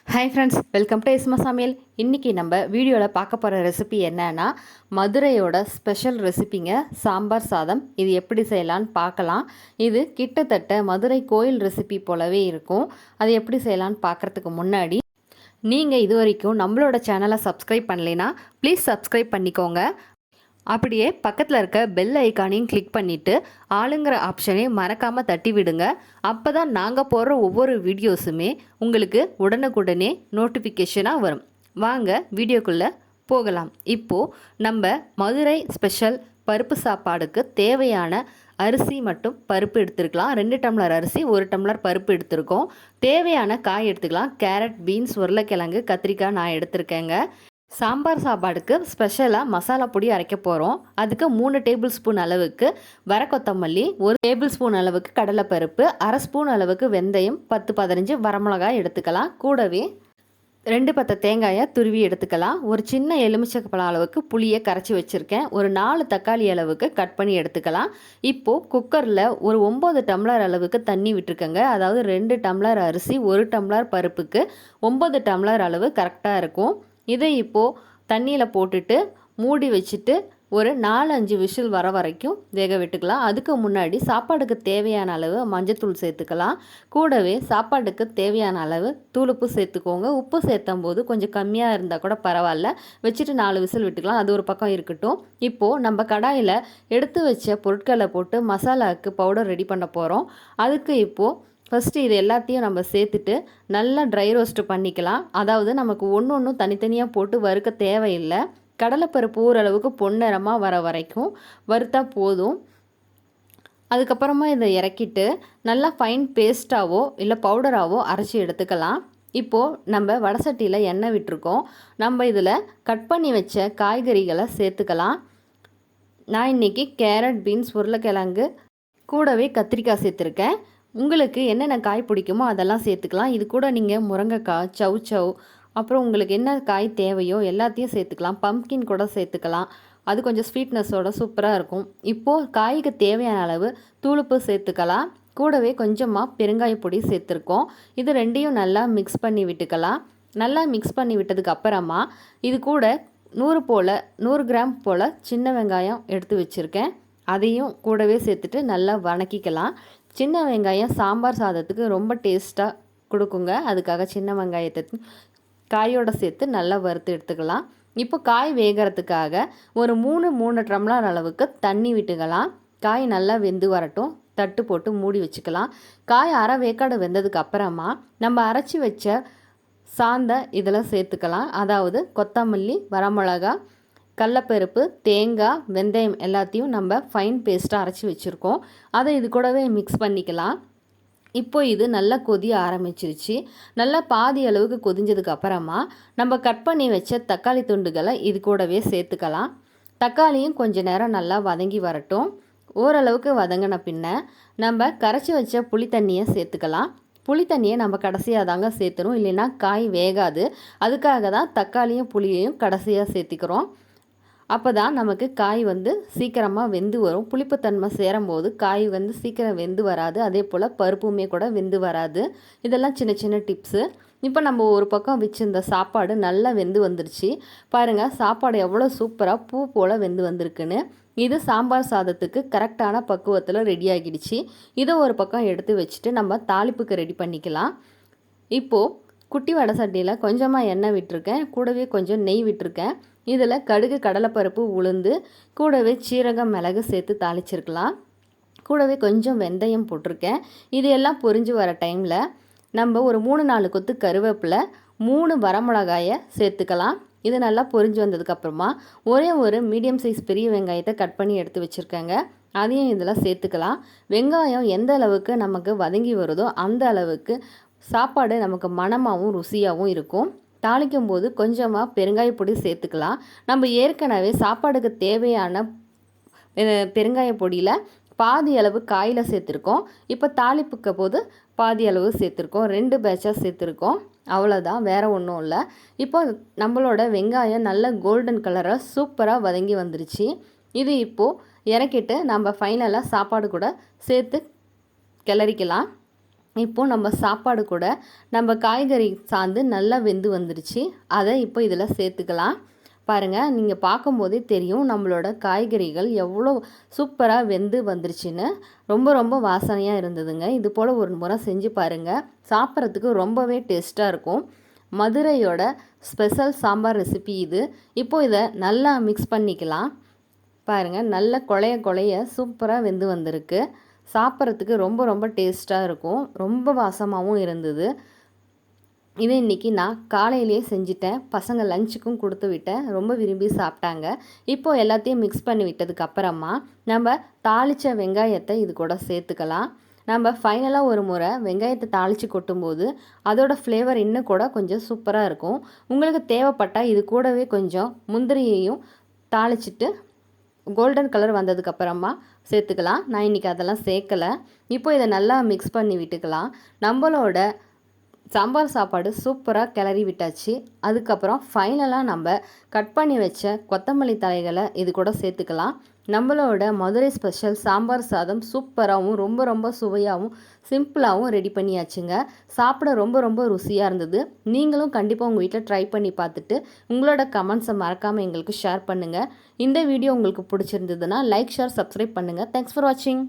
Hi friends, welcome to எஸ்மா சமையல். இன்றைக்கி நம்ம வீடியோவில் பார்க்க போகிற ரெசிபி என்னன்னா மதுரையோட ஸ்பெஷல் ரெசிபிங்க சாம்பார் சாதம். இது எப்படி செய்யலான்னு பார்க்கலாம். இது கிட்டத்தட்ட மதுரை கோயில் ரெசிபி போலவே இருக்கும். அது எப்படி செய்யலான்னு பார்க்குறதுக்கு முன்னாடி நீங்கள் இது வரைக்கும் நம்மளோட சேனலை சப்ஸ்கிரைப் பண்ணலைன்னா ப்ளீஸ் சப்ஸ்கிரைப் பண்ணிக்கோங்க. அப்படியே பக்கத்தில் இருக்க பெல் ஐக்கானையும் கிளிக் பண்ணிவிட்டு ஆளுங்கிற ஆப்ஷனையும் மறக்காமல் தட்டி விடுங்க. அப்போ தான் நாங்கள் போடுற ஒவ்வொரு வீடியோஸுமே உங்களுக்கு உடனுக்குடனே நோட்டிஃபிகேஷனாக வரும். வாங்க வீடியோக்குள்ளே போகலாம். இப்போது நம்ம மதுரை ஸ்பெஷல் பருப்பு சாப்பாடுக்கு தேவையான அரிசி மற்றும் பருப்பு எடுத்துருக்கலாம். 2 டம்ளர் அரிசி, 1 டம்ளர் பருப்பு எடுத்துருக்கோம். தேவையான காய் எடுத்துக்கலாம். கேரட், பீன்ஸ், உருளைக்கிழங்கு, கத்திரிக்காய் நான் எடுத்திருக்கேங்க. சாம்பார் சாப்பாடுக்கு ஸ்பெஷலாக மசாலா பொடி அரைக்க போகிறோம். அதுக்கு 3 டேபிள் ஸ்பூன் அளவுக்கு வர கொத்தமல்லி, 1 டேபிள் ஸ்பூன் அளவுக்கு கடலைப்பருப்பு, 1/2 ஸ்பூன் அளவுக்கு வெந்தயம், 10-15 வரமிளகாய் எடுத்துக்கலாம். கூடவே 2 பத்த தேங்காயை துருவி எடுத்துக்கலாம். ஒரு சின்ன எலுமிச்சைப்பழம் அளவுக்கு புளியை கரைச்சி வச்சுருக்கேன். ஒரு 4 தக்காளி அளவுக்கு கட் பண்ணி எடுத்துக்கலாம். இப்போது குக்கரில் ஒரு 9 டம்ளர் அளவுக்கு தண்ணி விட்டுருக்கேங்க. அதாவது 2 டம்ளர் அரிசி, 1 டம்ளர் பருப்புக்கு 9 டம்ளர் அளவு கரெக்டாக இருக்கும். இதை இப்போது தண்ணியில் போட்டுட்டு மூடி வச்சுட்டு ஒரு 4-5 விசில் வர வரைக்கும் வேக விட்டுக்கலாம். அதுக்கு முன்னாடி சாப்பாடுக்கு தேவையான அளவு மஞ்சத்தூள் சேர்த்துக்கலாம். கூடவே சாப்பாட்டுக்கு தேவையான அளவு தூளுப்பு சேர்த்துக்கோங்க. உப்பு சேர்த்தும் போது கொஞ்சம் கம்மியாக இருந்தால் கூட பரவாயில்ல, வச்சுட்டு 4 விசில் விட்டுக்கலாம். அது ஒரு பக்கம் இருக்கட்டும். இப்போது நம்ம கடாயில் எடுத்து வச்ச பொருட்களை போட்டு மசாலாவுக்கு பவுடர் ரெடி பண்ண போகிறோம். அதுக்கு இப்போது ஃபஸ்ட்டு இது எல்லாத்தையும் நம்ம சேர்த்துட்டு நல்லா ட்ரை ரோஸ்ட்டு பண்ணிக்கலாம். அதாவது நமக்கு ஒன்று தனித்தனியாக போட்டு வறுக்க தேவையில்லை. கடலைப்பருப்பு ஓரளவுக்கு பொன்னிறமாக வர வரைக்கும் வறுத்தா போதும். அதுக்கப்புறமா இதை இறக்கிட்டு நல்லா ஃபைன் பேஸ்ட்டாவோ இல்லை பவுடராகவோ அரைச்சி எடுத்துக்கலாம். இப்போது நம்ம வடசட்டியில் எண்ணெய் விட்டுருக்கோம். நம்ம இதில் கட் பண்ணி வச்ச காய்கறிகளை சேர்த்துக்கலாம். நான் இன்றைக்கி கேரட், பீன்ஸ், உருளைக்கிழங்கு கூடவே கத்திரிக்காய் சேர்த்துருக்கேன். உங்களுக்கு என்னென்ன காய் பிடிக்குமோ அதெல்லாம் சேர்த்துக்கலாம். இது கூட நீங்கள் முருங்கைக்காய், சவ் அப்புறம் உங்களுக்கு என்ன காய் தேவையோ எல்லாத்தையும் சேர்த்துக்கலாம். பம்ப்கின் கூட சேர்த்துக்கலாம். அது கொஞ்சம் ஸ்வீட்னஸோட சூப்பராக இருக்கும். இப்போது காய்க்கு தேவையான அளவு தூளுப்பு சேர்த்துக்கலாம். கூடவே கொஞ்சமாக பெருங்காய பொடி சேர்த்துருக்கோம். இது ரெண்டையும் நல்லா மிக்ஸ் பண்ணி விட்டுக்கலாம். நல்லா மிக்ஸ் பண்ணி விட்டதுக்கு அப்புறமா இது கூட 100 கிராம் போல் சின்ன வெங்காயம் எடுத்து வச்சுருக்கேன். அதையும் கூடவே சேர்த்துட்டு நல்லா வணக்கிக்கலாம். சின்ன வெங்காயம் சாம்பார் சாதத்துக்கு ரொம்ப டேஸ்ட்டாக கொடுக்குங்க. அதுக்காக சின்ன வெங்காயத்தை காயோடு சேர்த்து நல்லா வறுத்து எடுத்துக்கலாம். இப்போ காய் வேகிறதுக்காக ஒரு 3 டம்ளர் அளவுக்கு தண்ணி விட்டுக்கலாம். காய் நல்லா வெந்து வரட்டும். தட்டு போட்டு மூடி வச்சுக்கலாம். காய் அரை வேக்காடு வெந்ததுக்கு அப்புறமா நம்ம அரைச்சி வச்ச சாந்த இதில் சேர்த்துக்கலாம். அதாவது கொத்தமல்லி, வரமிளகா, கடலைப்பருப்பு, தேங்காய், வெந்தயம் எல்லாத்தையும் நம்ம ஃபைன் பேஸ்ட்டாக அரைச்சி வச்சுருக்கோம். அதை இது கூடவே மிக்ஸ் பண்ணிக்கலாம். இப்போ இது நல்லா கொதிய ஆரம்பிச்சிருச்சு. நல்லா பாதி அளவுக்கு கொதிஞ்சதுக்கு அப்புறமா நம்ம கட் பண்ணி வச்ச தக்காளி துண்டுகளை இது கூடவே சேர்த்துக்கலாம். தக்காளியும் கொஞ்ச நேரம் நல்லா வதங்கி வரட்டும். ஓரளவுக்கு வதங்கின பின்ன நம்ம கரைச்சி வச்ச புளி தண்ணியை சேர்த்துக்கலாம். புளி தண்ணியை நம்ம கடைசியாக தாங்க சேர்த்துறோம், இல்லைன்னா காய் வேகாது. அதுக்காக தான் தக்காளியும் புளியையும் கடைசியாக சேர்த்துக்கிறோம். அப்போ தான் நமக்கு காய் சீக்கிரமாக வெந்து வரும். புளிப்புத்தன்மை சேரும்போது காய் சீக்கிரம் வெந்து வராது. அதே போல் பருப்புமே கூட வெந்து வராது. இதெல்லாம் சின்ன சின்ன டிப்ஸு. இப்போ நம்ம ஒரு பக்கம் வச்சுருந்த சாப்பாடு நல்லா வெந்து வந்துருச்சு. பாருங்கள், சாப்பாடு எவ்வளோ சூப்பராக பூ போல் வெந்து வந்திருக்குன்னு. இது சாம்பார் சாதத்துக்கு கரெக்டான பக்குவத்தில் ரெடி ஆகிடுச்சு. இதை ஒரு பக்கம் எடுத்து வச்சுட்டு நம்ம தாளிப்புக்கு ரெடி பண்ணிக்கலாம். இப்போது குட்டி வடை சட்டியில் கொஞ்சமாக எண்ணெய் விட்டுருக்கேன். கூடவே கொஞ்சம் நெய் விட்டுருக்கேன். இதில் கடுகு, கடலைப்பருப்பு, உளுந்து, கூடவே சீரகம், மிளகு சேர்த்து தாளிச்சிருக்கலாம். கூடவே கொஞ்சம் வெந்தயம் போட்டிருக்கேன். இது எல்லாம் பொரிஞ்சு வர டைமில் நம்ம ஒரு 3-4 கொத்து கருவேப்பிலை, 3 வரமிளகாயை சேர்த்துக்கலாம். இது நல்லா பொரிஞ்சு வந்ததுக்கப்புறமா ஒரு மீடியம் சைஸ் பெரிய வெங்காயத்தை கட் பண்ணி எடுத்து வச்சுருக்கேங்க. அதையும் இதில் சேர்த்துக்கலாம். வெங்காயம் எந்த அளவுக்கு நமக்கு வதங்கி வருதோ அந்த அளவுக்கு சாப்பாடு நமக்கு மணமாகவும் ருசியாகவும் இருக்கும். தாளிக்கும் போது கொஞ்சமாக பெருங்காய பொடி சேர்த்துக்கலாம். நம்ம ஏற்கனவே சாப்பாடுக்கு தேவையான பெருங்காய பொடியில் பாதி அளவு காயில் சேர்த்துருக்கோம். இப்போ தாளிப்புக்க போது பாதி அளவு சேர்த்துருக்கோம். 2 பேட்சாக சேர்த்துருக்கோம். அவ்வளோதான், வேறு ஒன்றும் இல்லை. இப்போ நம்மளோட வெங்காயம் நல்ல கோல்டன் கலராக சூப்பராக வதங்கி வந்துருச்சு. இது இப்போது இறக்கிட்டு நம்ம ஃபைனலாக சாப்பாடு கூட சேர்த்து கிளறிக்கலாம். இப்போ நம்ம சாப்பாடு கூட நம்ம காய்கறி சார்ந்து நல்லா வெந்து வந்துருச்சு. அதை இப்போ இதில் சேர்த்துக்கலாம். பாருங்கள், நீங்கள் பார்க்கும்போதே தெரியும் நம்மளோட காய்கறிகள் எவ்வளோ சூப்பராக வெந்து வந்துருச்சுன்னு. ரொம்ப ரொம்ப வாசனையாக இருந்ததுங்க. இது போல் ஒரு முறை செஞ்சு பாருங்கள், சாப்பிட்றதுக்கு ரொம்பவே டேஸ்ட்டாக இருக்கும். மதுரையோட ஸ்பெஷல் சாம்பார் ரெசிபி இது. இப்போது இதை நல்லா மிக்ஸ் பண்ணிக்கலாம். பாருங்கள், நல்ல குழைய சூப்பராக வெந்து வந்திருக்கு. சாப்பிட்றதுக்கு ரொம்ப ரொம்ப டேஸ்ட்டாக இருக்கும். ரொம்ப வாசமாகவும் இருந்தது. இதை இன்றைக்கி நான் காலையிலேயே செஞ்சுட்டேன். பசங்க லஞ்சுக்கும் கொடுத்து விட்டேன். ரொம்ப விரும்பி சாப்பிட்டாங்க. இப்போது எல்லாத்தையும் மிக்ஸ் பண்ணி விட்டதுக்கப்புறமா நம்ம தாளித்த வெங்காயத்தை இது கூட சேர்த்துக்கலாம். நம்ம ஃபைனலாக ஒரு முறை வெங்காயத்தை தாளித்து கொட்டும்போது அதோட ஃப்ளேவர் இன்னும் கூட கொஞ்சம் சூப்பராக இருக்கும். உங்களுக்கு தேவைப்பட்டால் இது கூடவே கொஞ்சம் முந்திரியையும் தாளிச்சிட்டு கோல்டன் கலர் வந்ததுக்கப்புறமா சேர்த்துக்கலாம். நான் இன்றைக்கி அதெல்லாம் சேர்க்கலை. இப்போ இதை நல்லா மிக்ஸ் பண்ணி விட்டுக்கலாம். நம்மளோட சாம்பார் சாப்பாடு சூப்பராக கிளறி விட்டாச்சு. அதுக்கப்புறம் ஃபைனலாக நம்ம கட் பண்ணி வச்ச கொத்தமல்லி தழைகளை இது கூட சேர்த்துக்கலாம். நம்மளோட மதுரை ஸ்பெஷல் சாம்பார் சாதம் சூப்பராகவும் ரொம்ப ரொம்ப சுவையாகவும் சிம்பிளாகவும் ரெடி பண்ணியாச்சுங்க. சாப்பிட ரொம்ப ரொம்ப ருசியாக இருந்தது. நீங்களும் கண்டிப்பாக உங்கள் வீட்டில் ட்ரை பண்ணி பார்த்துட்டு உங்களோட கமெண்ட்ஸை மறக்காமல் எங்களுக்கு ஷேர் பண்ணுங்கள். இந்த வீடியோ உங்களுக்கு பிடிச்சிருந்ததுன்னா லைக், ஷேர், சப்ஸ்கிரைப் பண்ணுங்கள். தேங்க்ஸ் ஃபார் வாட்சிங்.